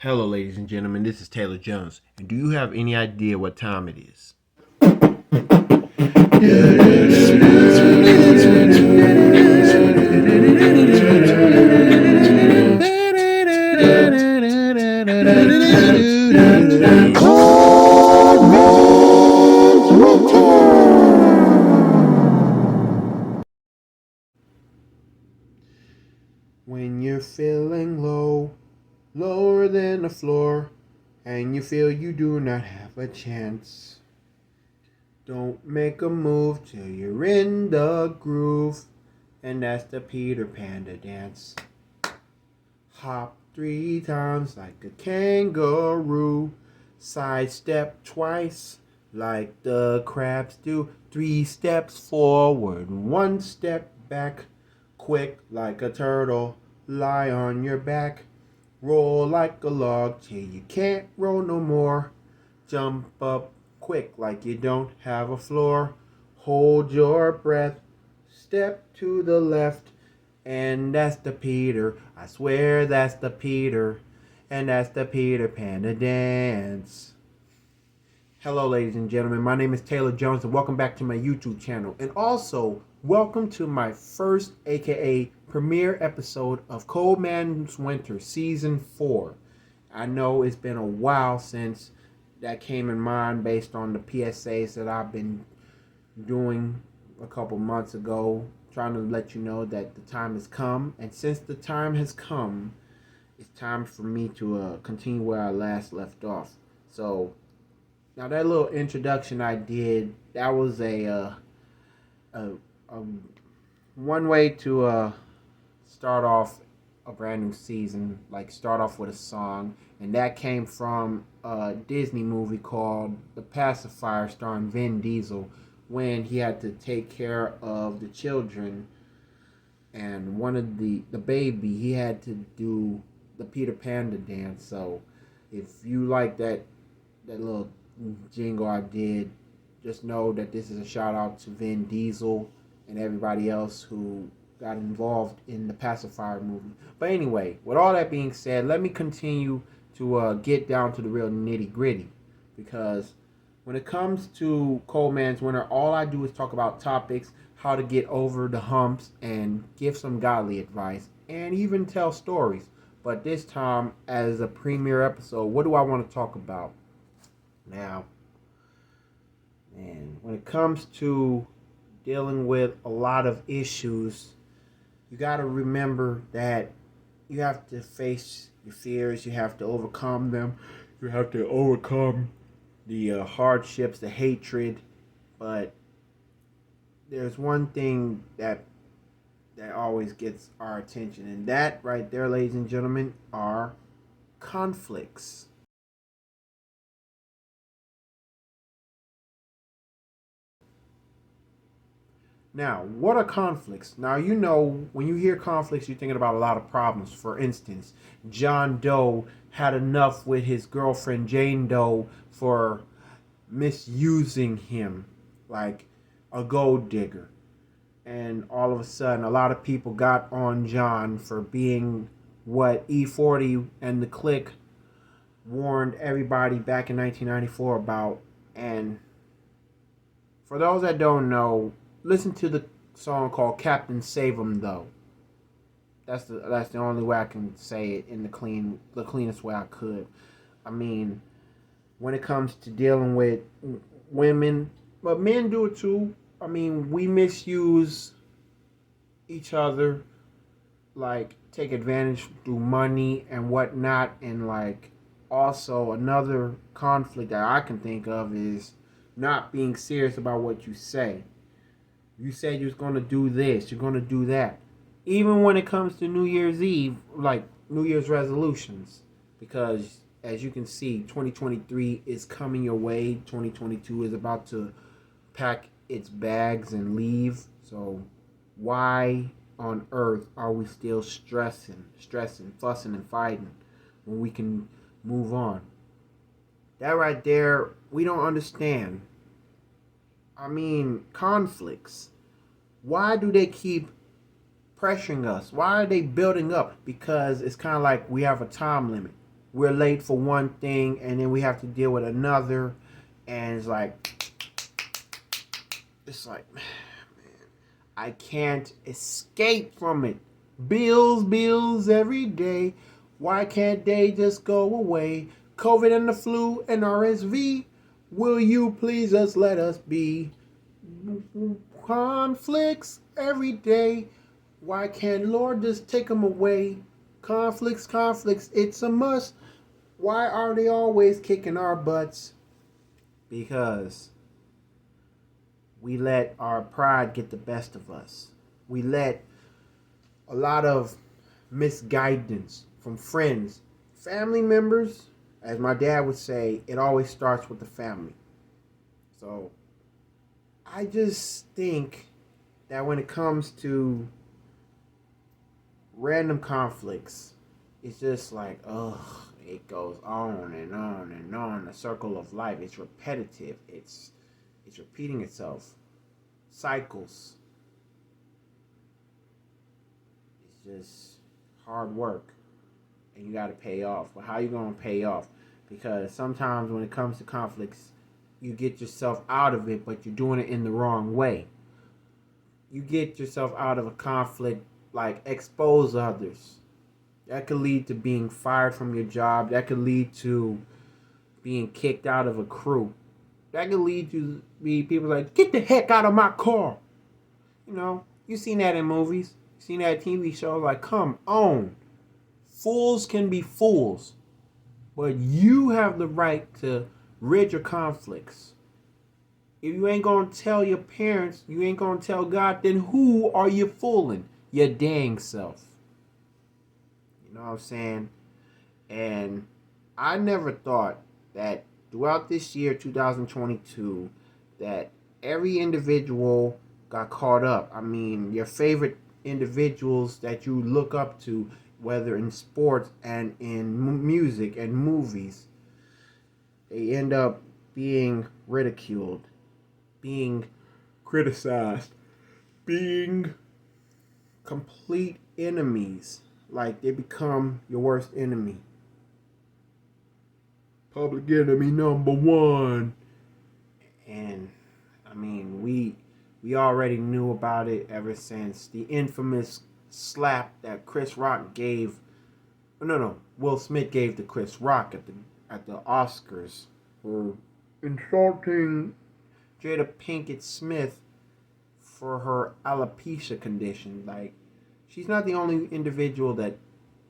Hello, ladies and gentlemen. This is Taylor Jones. And do you have any idea what time it is? When you're feeling low, lower than the floor, and you feel you do not have a chance, don't make a move till you're in the groove, and that's the Peter Panda dance. Hop 3 times like a kangaroo, sidestep twice like the crabs do. 3 steps forward, 1 step back, quick like a turtle, lie on your back. Roll like a log till you can't roll no more. Jump up quick like you don't have a floor. Hold your breath. Step to the left. And that's the Peter. I swear that's the Peter. And that's the Peter Panda dance. Hello, ladies and gentlemen. My name is Taylor Jones, and welcome back to my YouTube channel. And also, welcome to my first, aka premiere episode of Cold Man's Winter Season 4. I know it's been a while since that came in mind based on the PSAs that I've been doing a couple months ago, trying to let you know that the time has come. And since the time has come, it's time for me to continue where I last left off. So, now that little introduction I did, that was a one way to start off a brand new season, like start off with a song, and that came from a Disney movie called The Pacifier, starring Vin Diesel, when he had to take care of the children, and one of the baby, he had to do the Peter Panda dance. So if you like that little jingle I did, just know that this is a shout out to Vin Diesel and everybody else who got involved in the Pacifier movie. But anyway, with all that being said, let me continue to get down to the real nitty gritty, because when it comes to Cold Man's Winter, all I do is talk about topics, how to get over the humps, and give some godly advice, and even tell stories. But this time, as a premiere episode, what do I want to talk about? Now, man, when it comes to dealing with a lot of issues, you got to remember that you have to face your fears, you have to overcome them, you have to overcome the hardships, the hatred. But there's one thing that always gets our attention, and that right there, ladies and gentlemen, are conflicts. Now, what are conflicts? Now, you know, when you hear conflicts, you're thinking about a lot of problems. For instance, John Doe had enough with his girlfriend Jane Doe for misusing him like a gold digger. And all of a sudden, a lot of people got on John for being what E40 and the clique warned everybody back in 1994 about. And for those that don't know, listen to the song called Captain Save 'Em Though. That's the only way I can say it in the cleanest way I could. I mean, when it comes to dealing with women, but men do it too. I mean, we misuse each other, like take advantage through money and whatnot, and like also another conflict that I can think of is not being serious about what you say. You said you was gonna do this, you're gonna do that. Even when it comes to New Year's Eve, like New Year's resolutions, because as you can see, 2023 is coming your way. 2022 is about to pack its bags and leave. So why on earth are we still stressing, fussing and fighting when we can move on? That right there, we don't understand. I mean, conflicts. Why do they keep pressuring us? Why are they building up? Because it's kind of like we have a time limit. we're late for one thing and then we have to deal with another, and it's like, I can't escape from it. Bills, bills every day. Why can't they just go away? COVID and the flu and RSV. Will you please just let us be? Conflicts every day. Why can't Lord just take them away? Conflicts, conflicts, it's a must. Why are they always kicking our butts? Because we let our pride get the best of us. We let a lot of misguidance from friends, family members. As my dad would say, it always starts with the family. So I just think that when it comes to random conflicts, it's just like, ugh, it goes on and on and on. The circle of life. It's repetitive. It's repeating itself. Cycles. It's just hard work, and you got to pay off. But how you gonna pay off? Because sometimes when it comes to conflicts, you get yourself out of it, but you're doing it in the wrong way. You get yourself out of a conflict, like expose others. That could lead to being fired from your job. That could lead to being kicked out of a crew. That could lead to be people like, get the heck out of my car. You know, you've seen that in movies. You've seen that in TV shows. Like, come on. Fools can be fools. But you have the right to rid your conflicts. If you ain't going to tell your parents, you ain't going to tell God, then who are you fooling? Your dang self. You know what I'm saying? And I never thought that throughout this year, 2022, that every individual got caught up. I mean, your favorite individuals that you look up to, whether in sports and in music and movies, they end up being ridiculed, being criticized, being complete enemies. Like, they become your worst enemy. Public enemy number one. And I mean, we already knew about it ever since the infamous slap that Chris Rock gave. No, Will Smith gave to Chris Rock at the Oscars for insulting Jada Pinkett Smith for her alopecia condition. Like, she's not the only individual that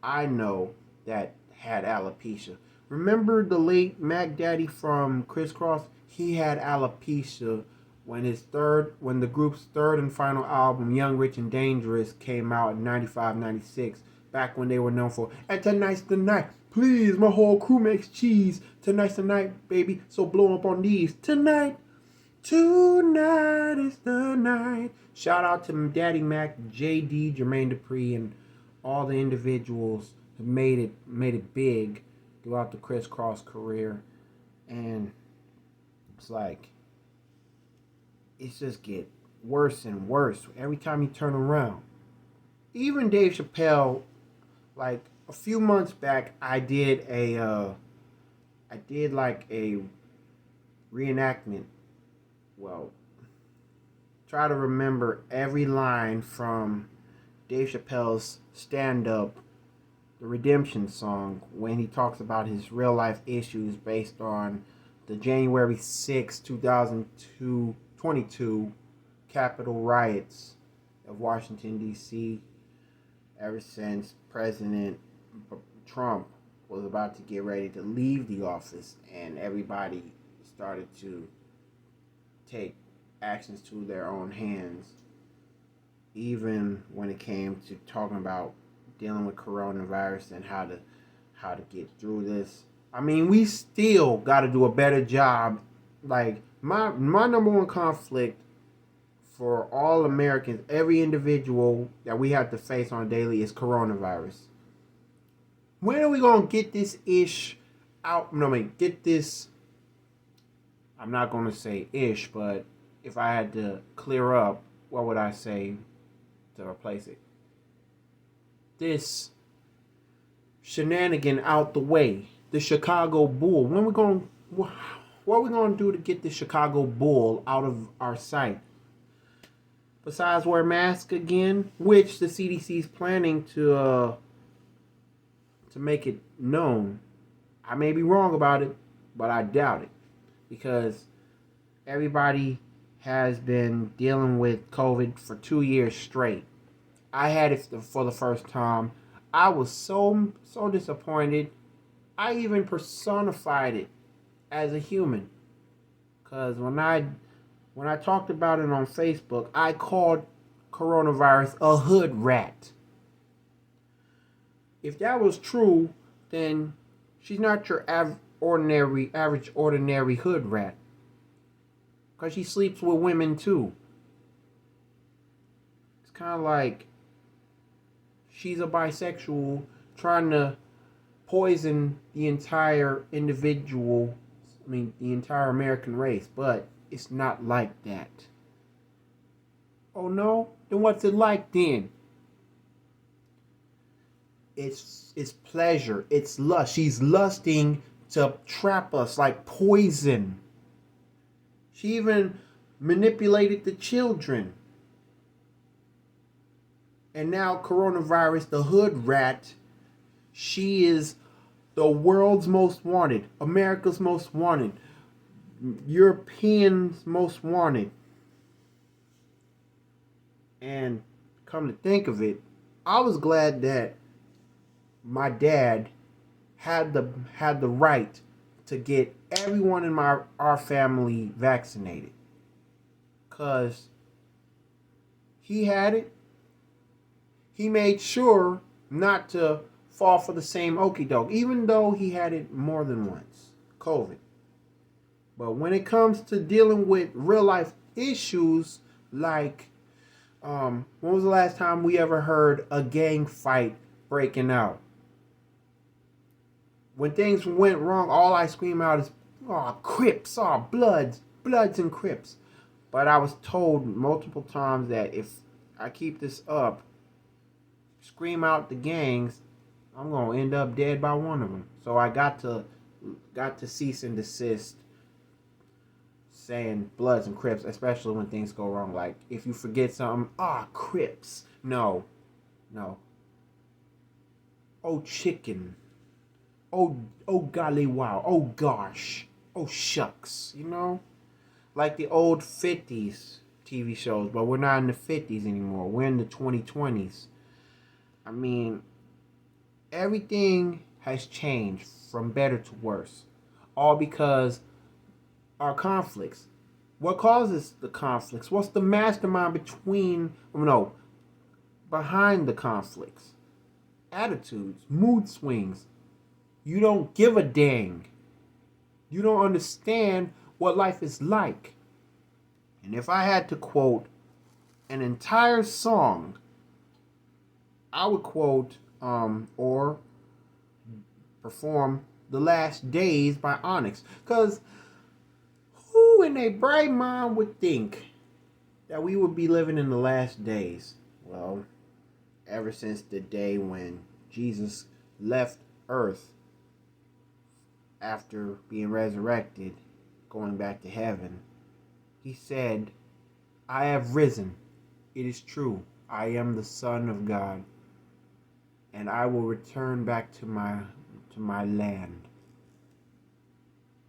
I know that had alopecia. Remember the late Mac Daddy from Criss Cross? He had alopecia when the group's third and final album, Young, Rich, and Dangerous, came out in 95, 96. Back when they were known for, and tonight's the night. Please, my whole crew makes cheese. Tonight's the night, baby. So blow up on these. Tonight is the night. Shout out to Daddy Mac, JD, Jermaine Dupri, and all the individuals who made it big throughout the Criss Cross career. And it's like, it's just get worse and worse every time you turn around. Even Dave Chappelle, like a few months back, I did like a reenactment. Well, try to remember every line from Dave Chappelle's stand-up, the Redemption Song, when he talks about his real life issues based on the January 6, 2022 Capitol riots of Washington, D.C. Ever since President Trump was about to get ready to leave the office and everybody started to take actions to their own hands, even when it came to talking about dealing with coronavirus and how to get through this. I mean, we still got to do a better job. Like, my number one conflict for all Americans, every individual that we have to face on a daily, is coronavirus. When are we going to get this ish out? No, I mean, get this. I'm not going to say ish, but if I had to clear up, what would I say to replace it? This shenanigan out the way. The Chicago Bull. What are we going to do to get the Chicago Bull out of our sight? Besides wear masks again, which the CDC is planning to make it known. I may be wrong about it, but I doubt it, because everybody has been dealing with COVID for 2 years straight. I had it for the first time. I was so disappointed. I even personified it as a human, because when I talked about it on Facebook, I called coronavirus a hood rat. If that was true, then she's not your average ordinary hood rat, because she sleeps with women too. It's kind of like she's a bisexual trying to poison the entire the entire American race, but it's not like that. Oh no? Then what's it like then? It's pleasure. It's lust. She's lusting to trap us like poison. She even manipulated the children. And now coronavirus, the hood rat, she is the world's most wanted, America's most wanted, Europeans' most wanted. And come to think of it, I was glad that my dad had the right to get everyone in our family vaccinated, cause he had it. He made sure not to fall for the same okie doke, even though he had it more than once, COVID. But when it comes to dealing with real life issues like, when was the last time we ever heard a gang fight breaking out? When things went wrong, all I scream out is, "Oh, Crips, oh, bloods and Crips." But I was told multiple times that if I keep this up, scream out the gangs, I'm gonna end up dead by one of them. So I got to cease and desist saying Bloods and Crips, especially when things go wrong. Like if you forget something, Crips. No. Oh, chicken. Oh golly wow. Oh gosh. Oh shucks. Like the old 50s TV shows, but we're not in the 50s anymore. We're in the 2020s. I mean, everything has changed from better to worse. All because our conflicts. What causes the conflicts? What's the mastermind behind the conflicts? Attitudes, mood swings. You don't give a dang. You don't understand what life is like. And if I had to quote an entire song, I would quote or perform "The Last Days" by Onyx. Because who in a bright mind would think that we would be living in the last days? Well, ever since the day when Jesus left earth after being resurrected, going back to heaven, he said, "I have risen. It is true. I am the Son of God, and I will return back to my land.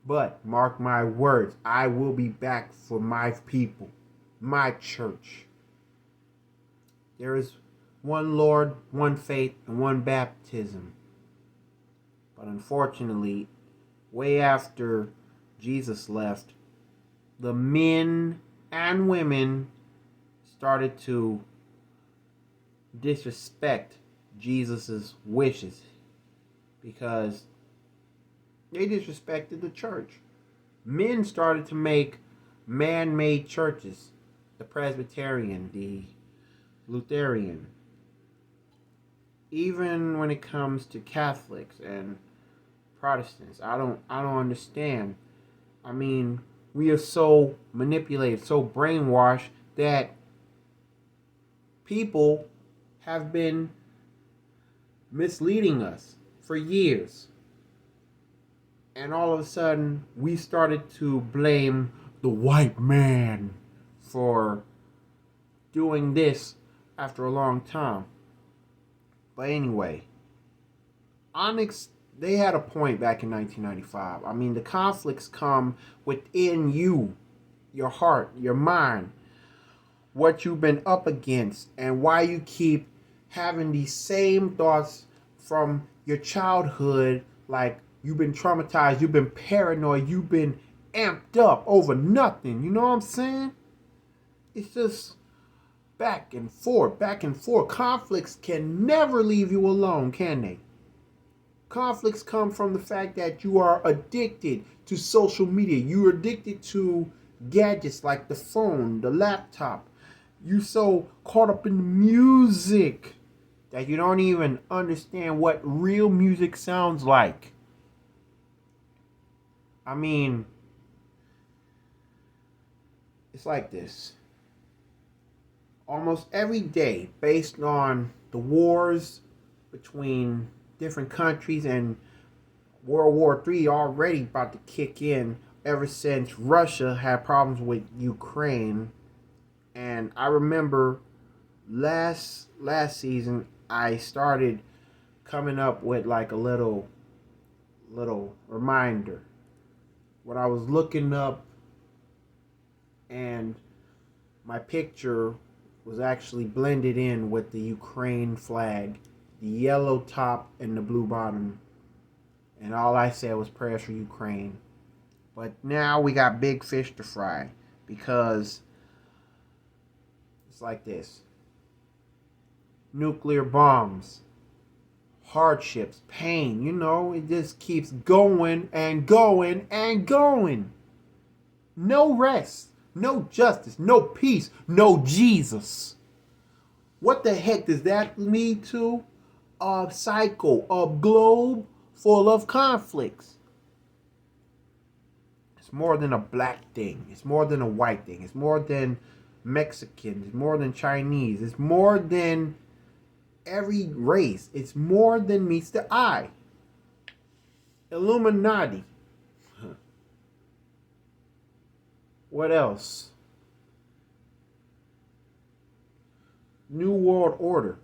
But mark my words, I will be back for my people, my church. There is one Lord, one faith, and one baptism." But unfortunately, way after Jesus left, the men and women started to disrespect Jesus's wishes, because they disrespected the church. Men started to make man-made churches, the Presbyterian, the Lutheran. Even when it comes to Catholics and Protestants, I don't understand. I mean, we are so manipulated, so brainwashed that people have been misleading us, for years. And all of a sudden, we started to blame the white man for doing this after a long time. But anyway, Onyx, they had a point back in 1995. I mean, the conflicts come within you, your heart, your mind, what you've been up against, and why you keep having these same thoughts from your childhood. Like, you've been traumatized, you've been paranoid, you've been amped up over nothing. You know what I'm saying? It's just back and forth, back and forth. Conflicts can never leave you alone, can they? Conflicts come from the fact that you are addicted to social media. You're addicted to gadgets like the phone, the laptop. You're so caught up in the music that you don't even understand what real music sounds like. I mean, it's like this. Almost every day, based on the wars between different countries, and World War III already about to kick in ever since Russia had problems with Ukraine. And I remember last season I started coming up with like a little reminder. What I was looking up, and my picture was actually blended in with the Ukraine flag, the yellow top and the blue bottom. And all I said was prayers for Ukraine. But now we got big fish to fry, because it's like this. Nuclear bombs, hardships, pain, it just keeps going and going and going. No rest, no justice, no peace, no Jesus. What the heck does that lead to? A cycle, a globe full of conflicts. It's more than a black thing. It's more than a white thing. It's more than Mexican. It's more than Chinese. It's more than every race. It's more than meets the eye. Illuminati. What else? New World Order.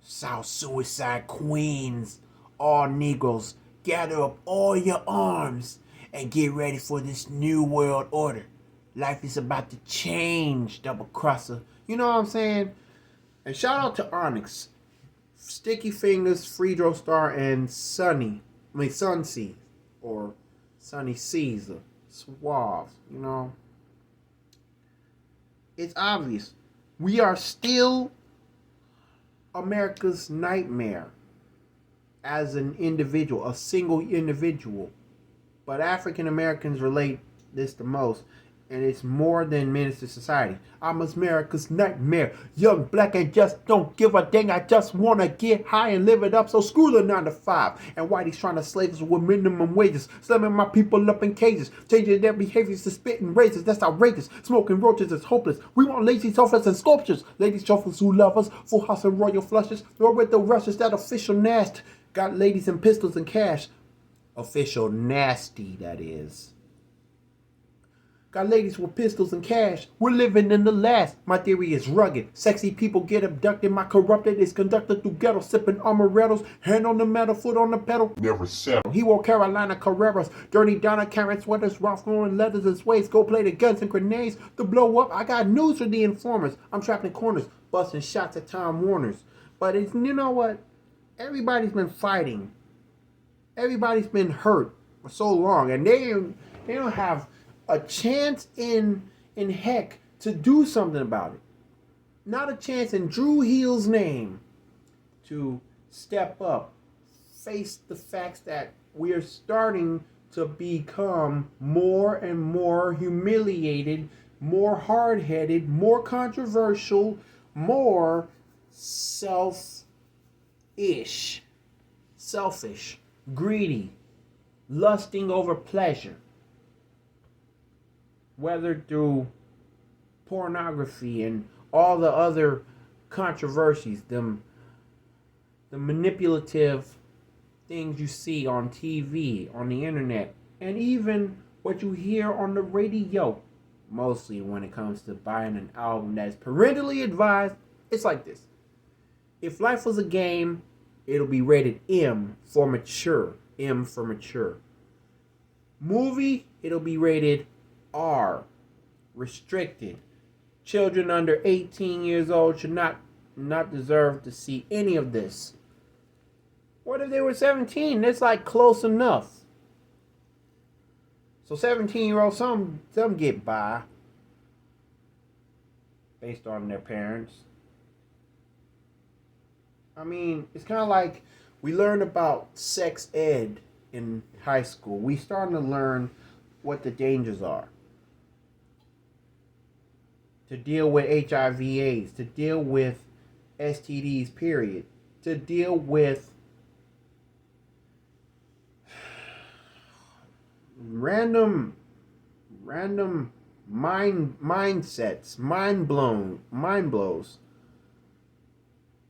South Suicide Queens. All Negroes, gather up all your arms and get ready for this New World Order. Life is about to change, double crosser. You know what I'm saying? And shout out to Onyx, Sticky Fingers, Freedro Star, and Sunsea, or Sunny Caesar, Suave. It's obvious. We are still America's nightmare as an individual, a single individual. But African Americans relate this the most, and it's more than menace to society. I'm America's nightmare. Young, black, and just don't give a dang. I just want to get high and live it up. So screw the 9 to 5. And Whitey's trying to slave us with minimum wages. Slamming my people up in cages. Changing their behaviors to spitting razors. That's outrageous. Smoking roaches is hopeless. We want lazy sofas and sculptures. Ladies shuffles who love us. Full house and royal flushes. Nor with the rushes that official nast. Got ladies and pistols and cash. Official nasty, that is. Got ladies with pistols and cash. We're living in the last. My theory is rugged. Sexy people get abducted. My corrupted is conducted through ghetto. Sipping amarettos. Hand on the metal, foot on the pedal. Never settle. He wore Carolina Carreras. Dirty Donna Karen sweaters. Ralph Lauren leathers and suede. Go play the guns and grenades to blow up. I got news for the informers. I'm trapped in corners. Busting shots at Time Warners. But it's, you know what? Everybody's been fighting. Everybody's been hurt for so long. And they don't have a chance in heck to do something about it. Not a chance in Drew Hill's name to step up, face the facts that we are starting to become more and more humiliated, more hard-headed, more controversial, more selfish, greedy, lusting over pleasure. Whether through pornography and all the other controversies, the manipulative things you see on TV, on the internet, and even what you hear on the radio. Mostly when it comes to buying an album that is parentally advised, it's like this. If life was a game, it'll be rated M for mature. M for mature. Movie, it'll be rated R, restricted. Children under 18 years old should not deserve to see any of this. What if they were 17? That's like close enough. So 17-year-olds, some get by based on their parents. I mean, it's kind of like we learned about sex ed in high school. We starting to learn what the dangers are. To deal with HIV/AIDS, to deal with STDs, period. To deal with random mindsets, mind blows.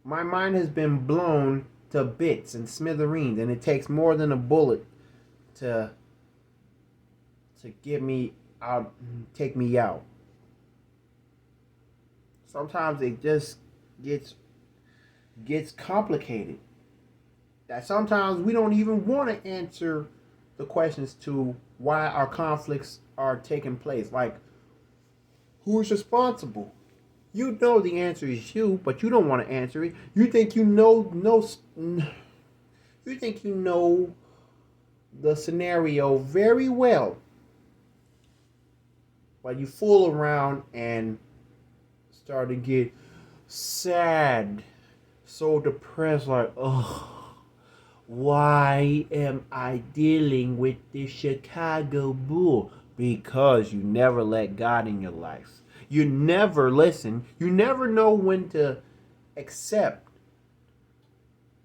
My mind has been blown to bits and smithereens, and it takes more than a bullet to get me out, take me out. Sometimes it just gets complicated. That sometimes we don't even want to answer the questions to why our conflicts are taking place. Like, who's responsible? You know the answer is you, but you don't want to answer it. You think you know the scenario very well, but you fool around and start to get sad, so depressed, like, oh, why am I dealing with this Chicago Bull? Because you never let God in your life. You never listen. You never know when to accept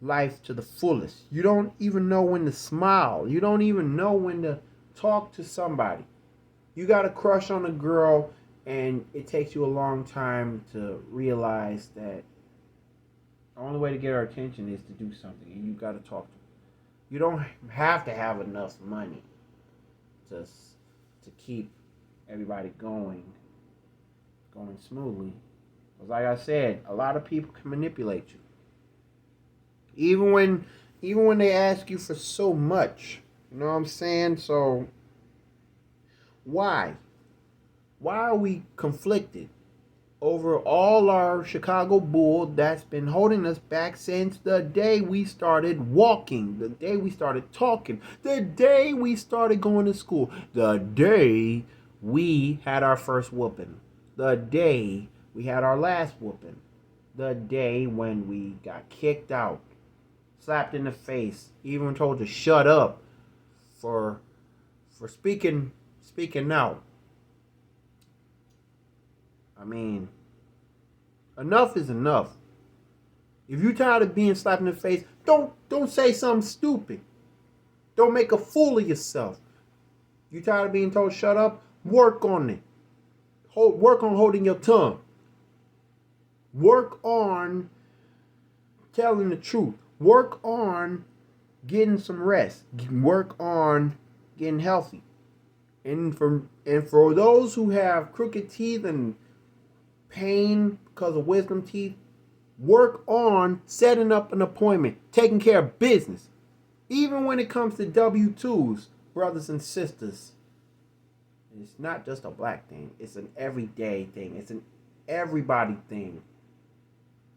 life to the fullest. You don't even know when to smile. You don't even know when to talk to somebody. You got a crush on a girl, and it takes you a long time to realize that the only way to get her attention is to do something, and you got to talk to her. You don't have to have enough money to keep everybody going smoothly. Because like I said, a lot of people can manipulate you. Even when they ask you for so much. You know what I'm saying? So why? Why are we conflicted over all our Chicago Bull that's been holding us back since the day we started walking, the day we started talking, the day we started going to school, the day we had our first whooping, the day we had our last whooping, the day when we got kicked out, slapped in the face, even told to shut up for speaking out. I mean, enough is enough. If you're tired of being slapped in the face, don't say something stupid. Don't make a fool of yourself. You tired of being told shut up? Work on it. Work on holding your tongue. Work on telling the truth. Work on getting some rest. Work on getting healthy. And for those who have crooked teeth and pain because of wisdom teeth, work on setting up an appointment, taking care of business. Even when it comes to W-2s, brothers and sisters, it's not just a black thing. It's an everyday thing. It's an everybody thing.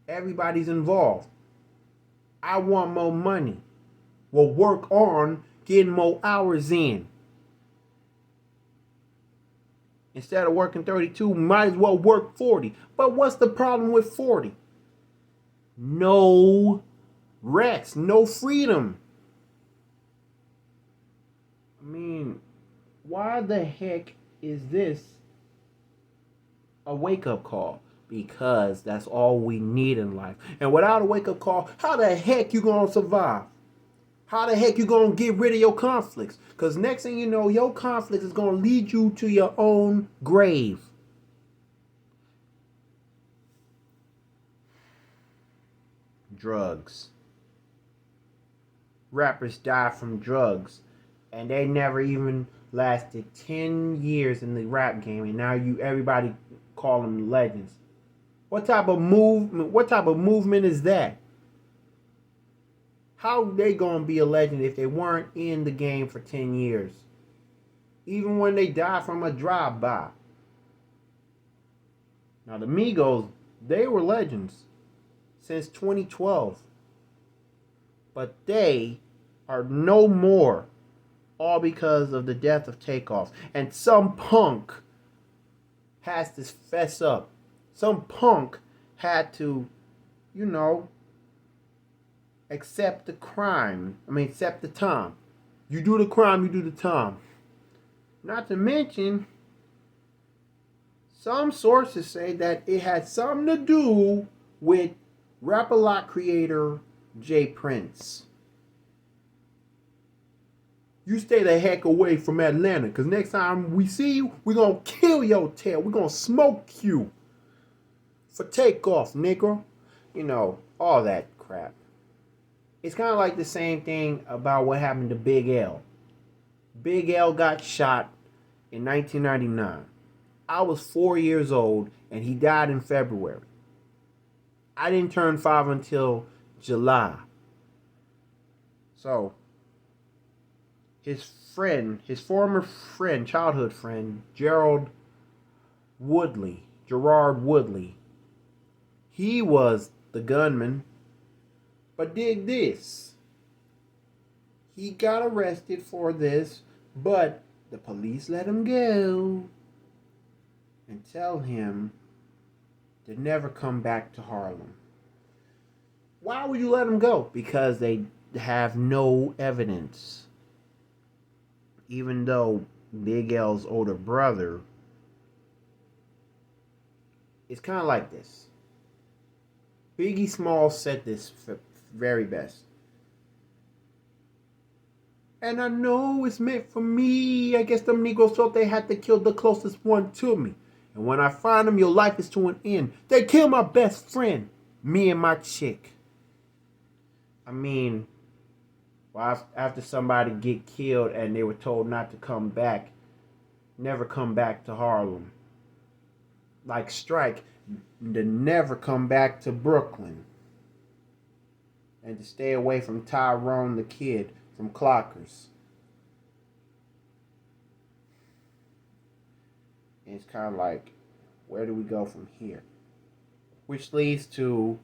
Everybody's involved. I want more money. Well, work on getting more hours in. Instead of working 32, might as well work 40. But what's the problem with 40? No rest, no freedom. I mean, why the heck is this a wake-up call? Because that's all we need in life. And without a wake-up call, how the heck you gonna survive? How the heck you gonna get rid of your conflicts? Because next thing you know, your conflict is gonna lead you to your own grave. Drugs. rappers die from drugs, and they never even lasted 10 years in the rap game, and now everybody call them legends. What type of movement is that? How they gonna be a legend if they weren't in the game for 10 years? Even when they die from a drive-by. Now the Migos, they were legends since 2012. But they are no more, all because of the death of Takeoff. And some punk has to fess up. Some punk had to, you know, accept the crime. Accept the time. You do the crime, you do the time. Not to mention, some sources say that it had something to do with Rap-A-Lot creator J. Prince. You stay the heck away from Atlanta, because next time we see you, we're going to kill your tail. We're going to smoke you for Takeoff, nigga. You know, all that crap. It's kind of like the same thing about what happened to Big L. Big L got shot in 1999. I was 4 years old, and he died in February. I didn't turn 5 until July. So, his former friend, childhood friend, Gerard Woodley, he was the gunman. But dig this. He got arrested for this, but the police let him go and tell him to never come back to Harlem. Why would you let him go? Because they have no evidence. Even though Big L's older brother, it's kind of like this. Biggie Smalls said this very best. And I know it's meant for me. I guess them Negroes thought they had to kill the closest one to me. And when I find them, your life is to an end. They killed my best friend, me and my chick. After somebody get killed and they were told not to come back, never come back to Harlem. Like Strike, to never come back to Brooklyn. And to stay away from Tyrone the Kid from Clockers. And it's kind of like, where do we go from here? Which leads to,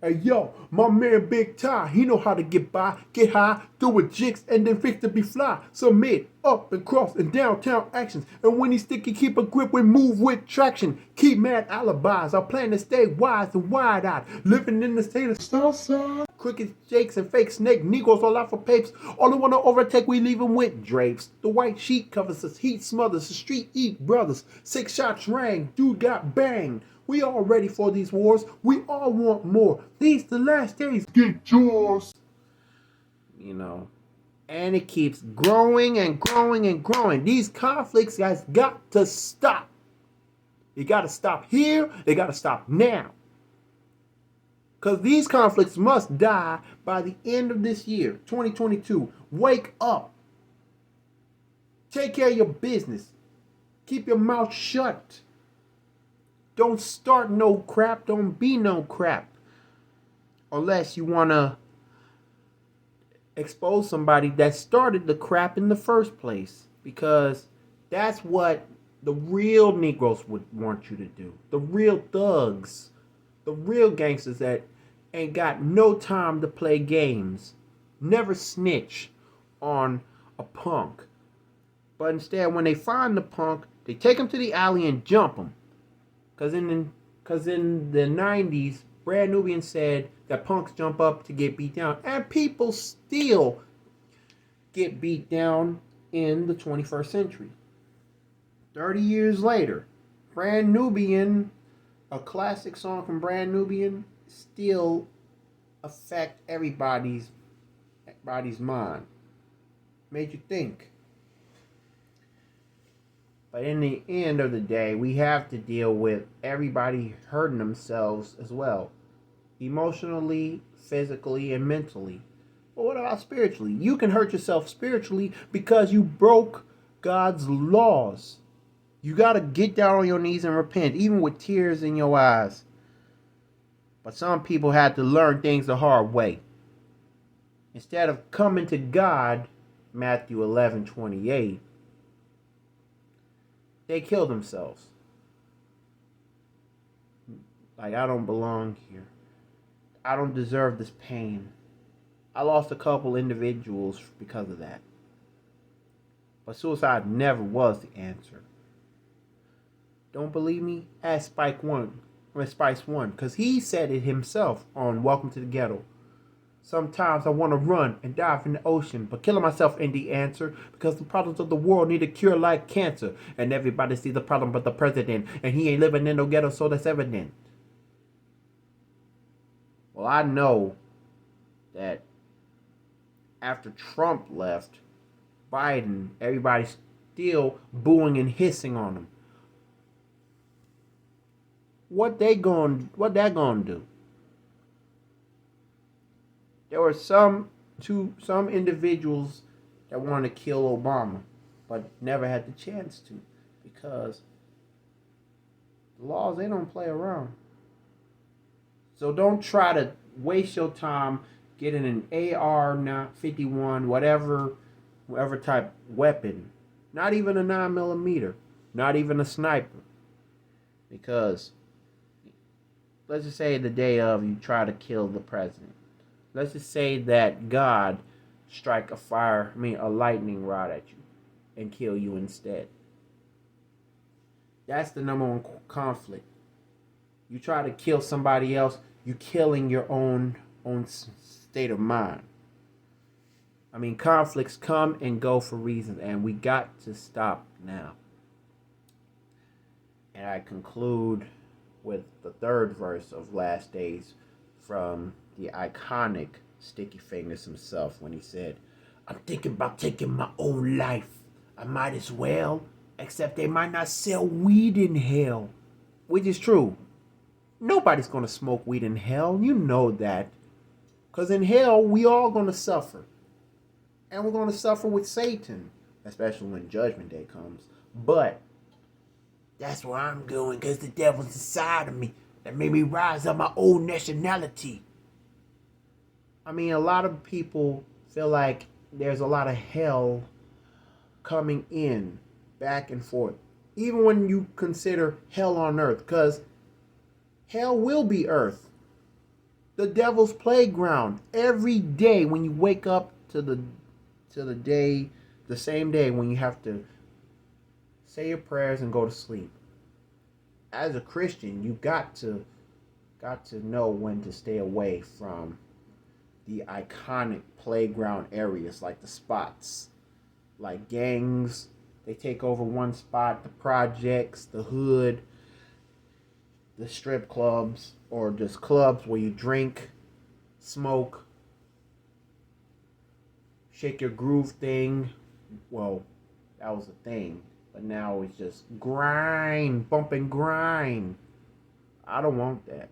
hey yo, my man Big Ty, he know how to get by, get high, do a jigs, and then fix to be fly. Submit, up and cross, and downtown actions. And when he's sticky, keep a grip with move with traction. Keep mad alibis, I plan to stay wise and wide-eyed. Living in the state of Southside. Crooked shakes and fake snake, Negroes all out for papes. All they wanna overtake, we leave them with drapes. The white sheet covers us, heat smothers, the street eat brothers. 6 shots rang, dude got banged. We all ready for these wars. We all want more. These the last days. Get yours. You know. And it keeps growing and growing and growing. These conflicts, guys, got to stop. They got to stop here. They got to stop now. Because these conflicts must die by the end of this year, 2022. Wake up. Take care of your business. Keep your mouth shut. Don't start no crap. Don't be no crap. Unless you want to expose somebody that started the crap in the first place. Because that's what the real Negroes would want you to do. The real thugs. The real gangsters that ain't got no time to play games. Never snitch on a punk. But instead, when they find the punk, they take him to the alley and jump him. Because in the 90s, Brand Nubian said that punks jump up to get beat down. And people still get beat down in the 21st century. 30 years later, Brand Nubian, a classic song from Brand Nubian, still affect everybody's mind. Made you think. But in the end of the day, we have to deal with everybody hurting themselves as well. Emotionally, physically, and mentally. But what about spiritually? You can hurt yourself spiritually because you broke God's laws. You got to get down on your knees and repent, even with tears in your eyes. But some people had to learn things the hard way. Instead of coming to God, Matthew 11:28, they killed themselves. Like, I don't belong here. I don't deserve this pain. I lost a couple individuals because of that. But suicide never was the answer. Don't believe me? Ask Spice One, because he said it himself on Welcome to the Ghetto. Sometimes I want to run and dive in the ocean, but killing myself ain't the answer, because the problems of the world need a cure like cancer. And everybody sees the problem but the president, and he ain't living in no ghetto, so that's evident. Well, I know that after Trump left, Biden, everybody's still booing and hissing on him. What that gonna do? There were some individuals that wanted to kill Obama, but never had the chance to, because the laws, they don't play around. So don't try to waste your time getting an AR-51, whatever type weapon, not even a 9mm, not even a sniper, because let's just say the day of you try to kill the president. Let's just say that God strike a lightning rod at you and kill you instead. That's the number one conflict. You try to kill somebody else, you killing your own state of mind. I mean, conflicts come and go for reasons, and we got to stop now. And I conclude with the third verse of Last Days from the iconic Sticky Fingers himself, when he said, "I'm thinking about taking my own life. I might as well, except they might not sell weed in hell." Which is true. Nobody's going to smoke weed in hell. You know that. Because in hell, we all going to suffer. And we're going to suffer with Satan, especially when Judgment Day comes. But that's where I'm going, because the devil's inside of me that made me rise up my own nationality. I mean, a lot of people feel like there's a lot of hell coming in, back and forth. Even when you consider hell on earth, because hell will be earth. The devil's playground. Every day when you wake up to the day, the same day when you have to say your prayers and go to sleep. As a Christian, you got to know when to stay away from the iconic playground areas, like the spots, like gangs. They take over one spot, the projects, the hood, the strip clubs, or just clubs where you drink, smoke, shake your groove thing. Well, that was a thing, but now it's just grind, bump and grind. I don't want that.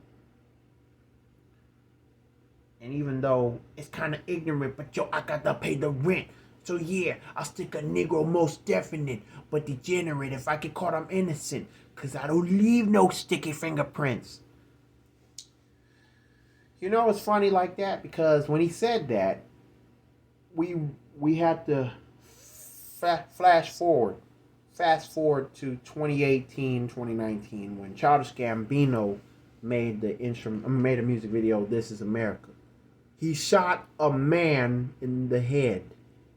And even though it's kind of ignorant, but yo, I got to pay the rent. So yeah, I'll stick a Negro most definite, but degenerate. If I get caught, I'm innocent, because I don't leave no sticky fingerprints. You know, it's funny like that, because when he said that, we had to fast forward to 2018, 2019, when Childish Gambino made a music video, "This Is America." He shot a man in the head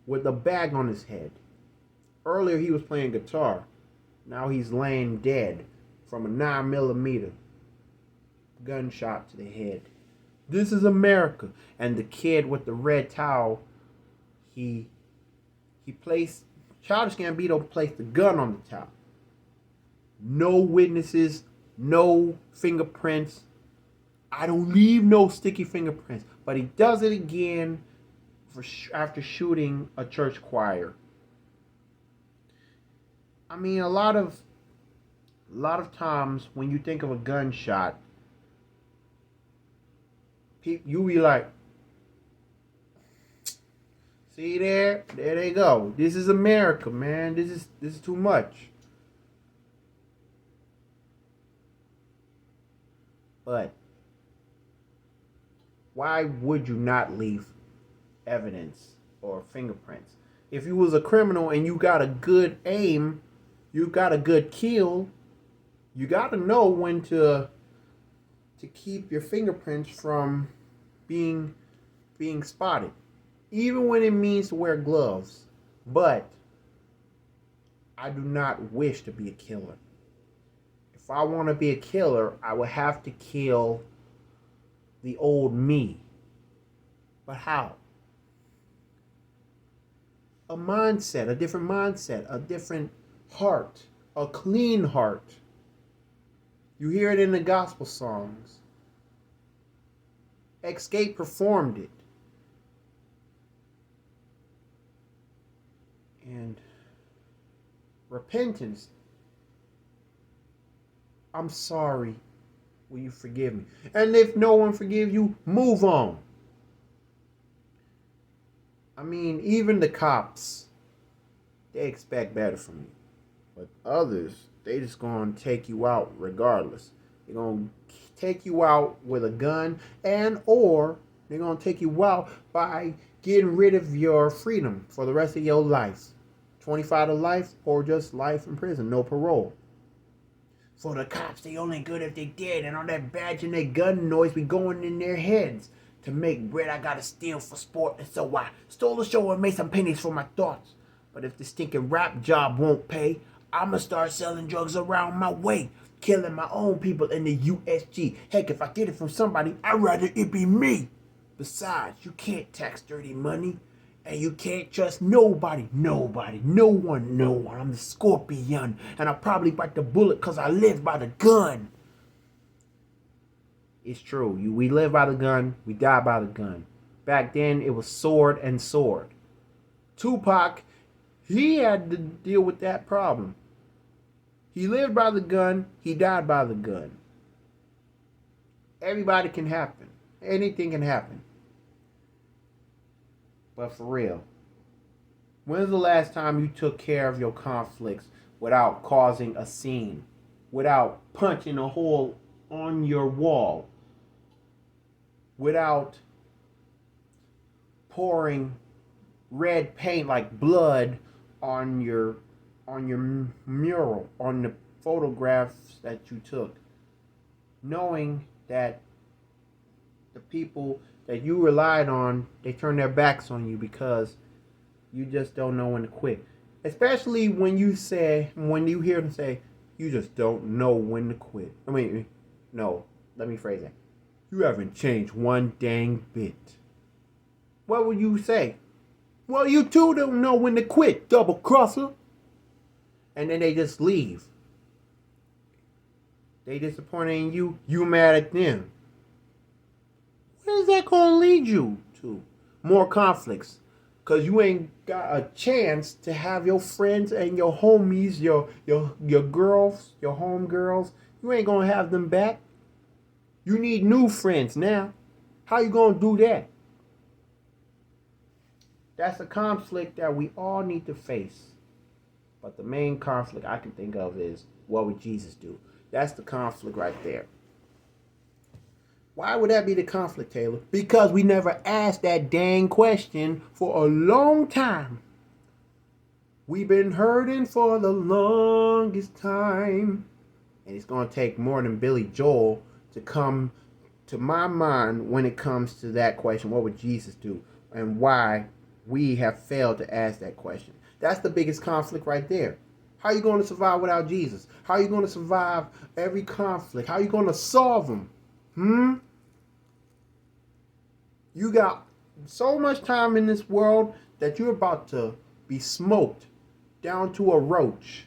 with a bag on his head. Earlier he was playing guitar. Now he's laying dead from a 9mm gunshot to the head. This is America. And the kid with the red towel, Childish Gambino placed the gun on the towel. No witnesses, no fingerprints. I don't leave no sticky fingerprints. But he does it again after shooting a church choir. I mean, a lot of times when you think of a gunshot, you be like, See there? There they go. This is America, man. This is too much. But why would you not leave evidence or fingerprints? If you was a criminal and you got a good aim, you got a good kill, you got to know when to keep your fingerprints from being spotted, even when it means to wear gloves. But I do not wish to be a killer. If I want to be a killer, I would have to kill the old me. But how? A mindset, a different mindset, a different heart, a clean heart. You hear it in the gospel songs. Escape performed it. And repentance. I'm sorry. Will you forgive me? And if no one forgive you, move on. I mean, even the cops, they expect better from you. But others, they just gonna take you out regardless. They're gonna take you out with a gun, and or they're gonna take you out by getting rid of your freedom for the rest of your life. 25 to life or just life in prison, no parole. For the cops, they only good if they dead, and all that badge and that gun noise be going in their heads. To make bread, I gotta steal for sport, and so I stole the show and made some pennies for my thoughts. But if the stinking rap job won't pay, I'ma start selling drugs around my way, killing my own people in the USG. Heck, if I get it from somebody, I'd rather it be me. Besides, you can't tax dirty money, and you can't trust nobody, no one. I'm the Scorpion, and I probably bite the bullet cause I live by the gun. It's true. We live by the gun, we die by the gun. Back then, it was sword and sword. Tupac, he had to deal with that problem. He lived by the gun, he died by the gun. Everybody can happen. Anything can happen. But for real, when's the last time you took care of your conflicts without causing a scene? Without punching a hole on your wall? Without pouring red paint like blood on your mural, on the photographs that you took, knowing that the people that you relied on, they turn their backs on you because you just don't know when to quit. Especially when you hear them say, you just don't know when to quit. No, let me phrase that. You haven't changed one dang bit. What would you say? Well, you too don't know when to quit, double crosser. And then they just leave. They disappointed in you, you mad at them. Where's that gonna lead you to? More conflicts. Cause you ain't got a chance to have your friends and your homies, your girls, your homegirls. You ain't gonna have them back. You need new friends now. How you gonna do that? That's a conflict that we all need to face. But the main conflict I can think of is, what would Jesus do? That's the conflict right there. Why would that be the conflict, Taylor? Because we never asked that dang question for a long time. We've been hurting for the longest time. And it's going to take more than Billy Joel to come to my mind when it comes to that question. What would Jesus do? And why we have failed to ask that question. That's the biggest conflict right there. How are you going to survive without Jesus? How are you going to survive every conflict? How are you going to solve them? You got so much time in this world that you're about to be smoked down to a roach.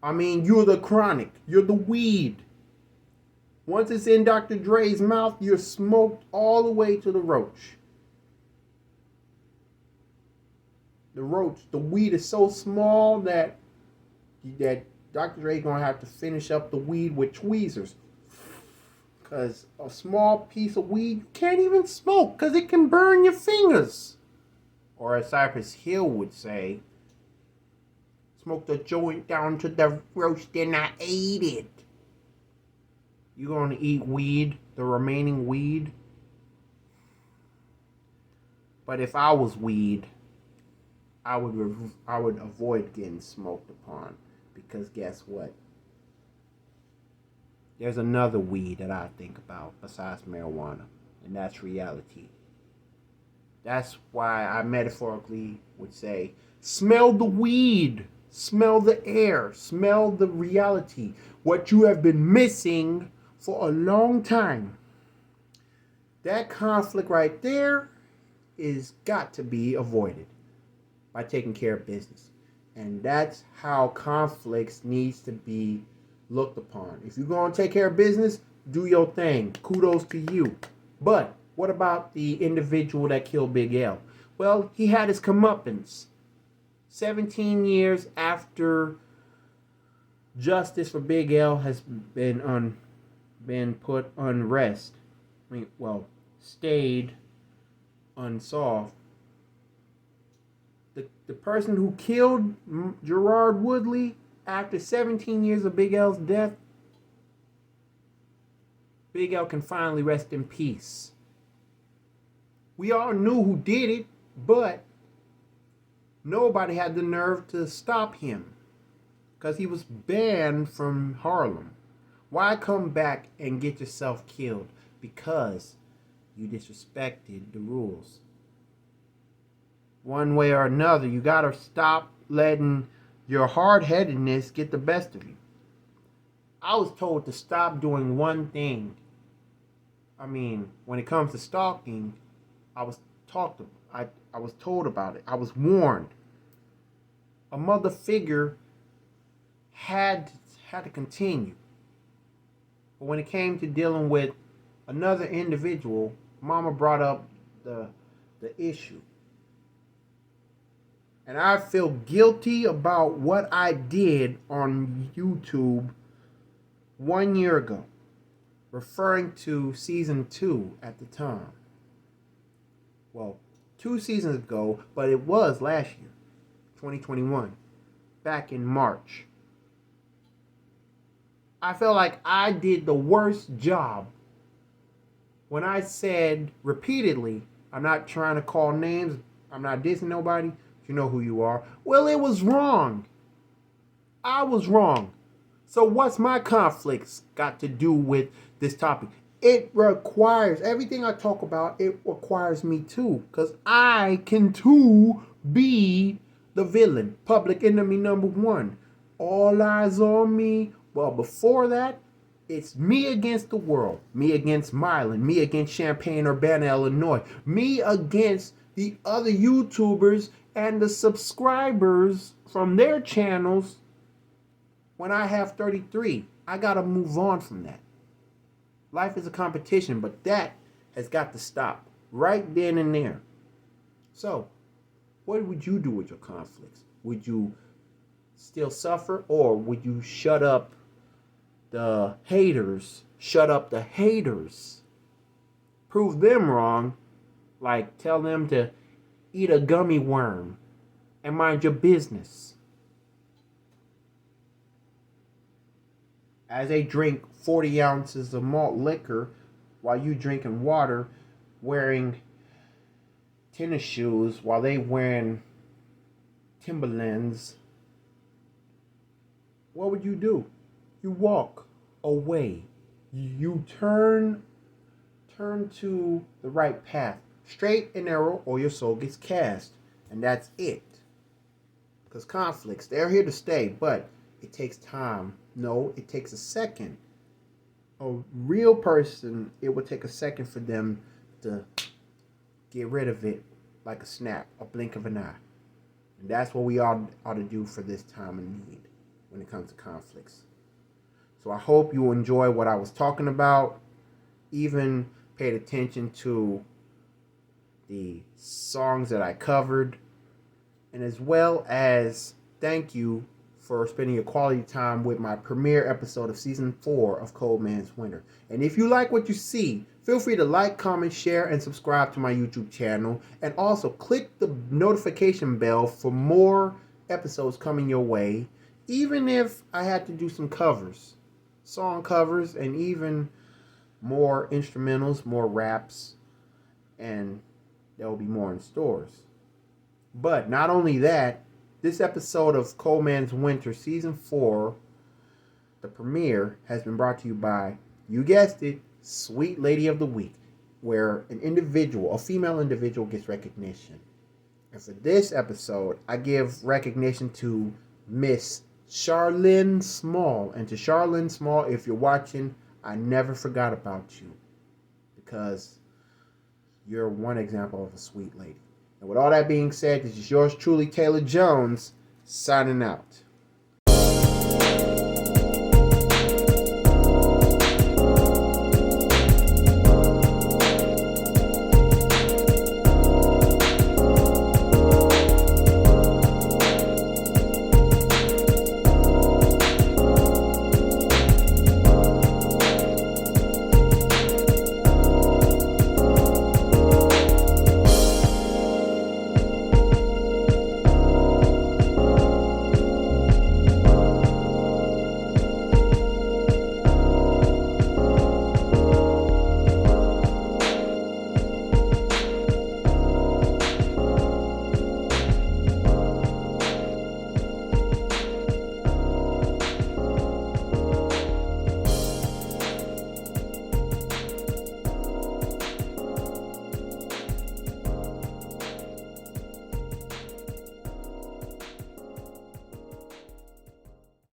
I mean, you're the chronic. You're the weed. Once it's in Dr. Dre's mouth, you're smoked all the way to the roach. The weed is so small that Dr. Dre's gonna have to finish up the weed with tweezers. Because a small piece of weed you can't even smoke because it can burn your fingers. Or as Cypress Hill would say, smoke the joint down to the roast and I ate it. You gonna eat weed, the remaining weed? But if I was weed, I would avoid getting smoked upon, because guess what? There's another weed that I think about besides marijuana, and that's reality. That's why I metaphorically would say, smell the weed, smell the air, smell the reality, what you have been missing for a long time. That conflict right there is got to be avoided by taking care of business. And that's how conflicts needs to be looked upon. If you're going to take care of business, do your thing. Kudos to you. But what about the individual that killed Big L? Well, he had his comeuppance. 17 years after justice for Big L has been put on rest. Stayed unsolved. The person who killed Gerard Woodley after 17 years of Big L's death, Big L can finally rest in peace. We all knew who did it, but nobody had the nerve to stop him because he was banned from Harlem. Why come back and get yourself killed? Because you disrespected the rules. One way or another, you gotta stop letting your hard-headedness get the best of you. I was told to stop doing one thing. When it comes to stalking, I was told about it. I was warned. A mother figure had to continue. But when it came to dealing with another individual, Mama brought up the issue. And I feel guilty about what I did on YouTube 1 year ago, referring to season 2 at the time. Well, 2 seasons ago, but it was last year, 2021, back in March. I felt like I did the worst job when I said repeatedly, I'm not trying to call names, I'm not dissing nobody, you know who you are. Well, it was wrong. I was wrong. So what's my conflicts got to do with this topic? It requires, everything I talk about, it requires me too. Because I can too be the villain. Public enemy number 1. All eyes on me. Well, before that, it's me against the world. Me against Milan. Me against Champaign-Urbana, Illinois. Me against the other YouTubers and the subscribers from their channels. When I have 33, I gotta move on from that. Life is a competition, but that has got to stop right then and there. So, what would you do with your conflicts? Would you still suffer, or would you shut up the haters? Shut up the haters. Prove them wrong, like tell them to eat a gummy worm and mind your business. As they drink 40 ounces of malt liquor while you drinking water, wearing tennis shoes while they wearing Timberlands, what would you do? You walk away. You turn to the right path, straight and narrow, or your soul gets cast. And that's it. Because conflicts, they're here to stay, but it takes time. No, it takes a second. A real person, it would take a second for them to get rid of it like a snap, a blink of an eye. And that's what we ought to do for this time of need when it comes to conflicts. So I hope you enjoy what I was talking about, even paid attention to the songs that I covered, and as well as thank you for spending your quality time with my premiere episode of season 4 of Cold Man's Winter. And if you like what you see, feel free to like, comment, share, and subscribe to my YouTube channel. And also click the notification bell for more episodes coming your way. Even if I had to do some covers, song covers, and even more instrumentals, more raps, and there will be more in stores. But not only that, this episode of Cold Man's Winter Season 4, the premiere, has been brought to you by, you guessed it, Sweet Lady of the Week, where an individual, a female individual, gets recognition. And for this episode, I give recognition to Miss Charlene Small. And to Charlene Small, if you're watching, I never forgot about you, because you're one example of a sweet lady. And with all that being said, this is yours truly, Taylor Jones, signing out.